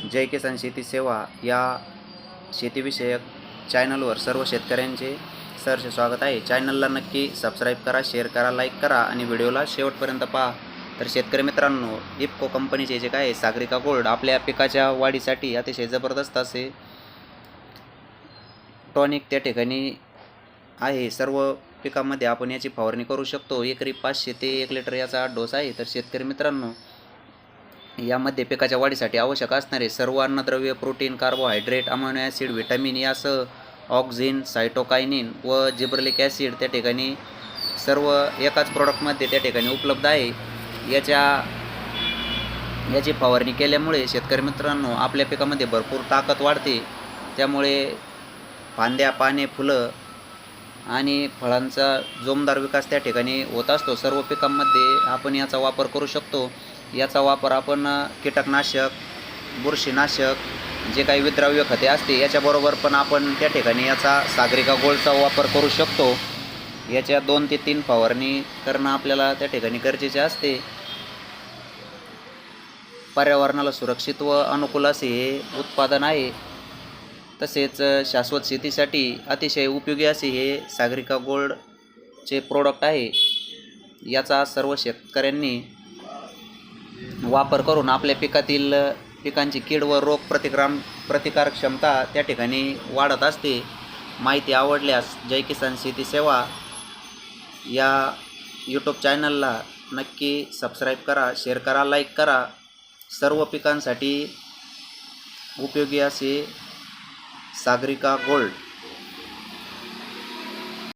जय किसान शेती सेवा या शेतीविषयक चॅनलवर सर्व शेतकऱ्यांचे सहर्ष स्वागत आहे। चॅनलला नक्की सबस्क्राईब करा, शेअर करा, लाईक करा आणि व्हिडिओला शेवटपर्यंत पहा। तर शेतकरी मित्रांनो, इफको कंपनीचे जे काय सागरिका गोल्ड आपल्या पिकाच्या वाढीसाठी अतिशय जबरदस्त असे टॉनिक त्या ठिकाणी आहे। सर्व पिकांमध्ये आपण याची फवारणी करू शकतो। एकरी 500 ते 1 लिटर याचा डोस आहे। तर शेतकरी मित्रांनो, यामध्ये पिकाच्या वाढीसाठी आवश्यक असणारे सर्व अन्नद्रव्य, protein, carbohydrate, amino acid, vitamin यासह ऑक्झिन, सायटोकायनिन व जिब्रेलिक ॲसिड त्या ठिकाणी सर्व एकाच प्रॉडक्टमध्ये त्या ठिकाणी उपलब्ध आहे। याची फवारणी केल्यामुळे शेतकरी मित्रांनो, आपल्या पिकामध्ये भरपूर ताकद वाढते। त्यामुळे फांद्या, पाने, फुलं आणि फळांचा जोमदार विकास त्या ठिकाणी होत असतो। सर्व पिकांमध्ये आपण याचा वापर करू शकतो। याचा वापर आपण कीटकनाशक, बुरशीनाशक, जे काही विद्राव्य खते असते याच्याबरोबर पण आपण त्या ठिकाणी याचा सागरिका गोल्डचा वापर करू शकतो। याच्या 2 ते 3 फवारणी करणं आपल्याला त्या ठिकाणी गरजेचे असते। पर्यावरणाला सुरक्षित व अनुकूल असे हे उत्पादन आहे। तसेच शाश्वत शेतीसाठी अतिशय उपयोगी असे हे सागरिका गोल्डचे प्रोडक्ट आहे। याचा सर्व शेतकऱ्यांनी वापर करून आपल्या पिकांची कीड व रोग प्रतिकार क्षमता त्या ठिकाणी वाढत असते। माहिती आवडल्यास जय किसान शेती सेवा या यूट्यूब चॅनलला नक्की सबस्क्राईब करा, शेअर करा, लाईक करा। सर्व पिकांसाठी उपयोगी असे सागरिका गोल्ड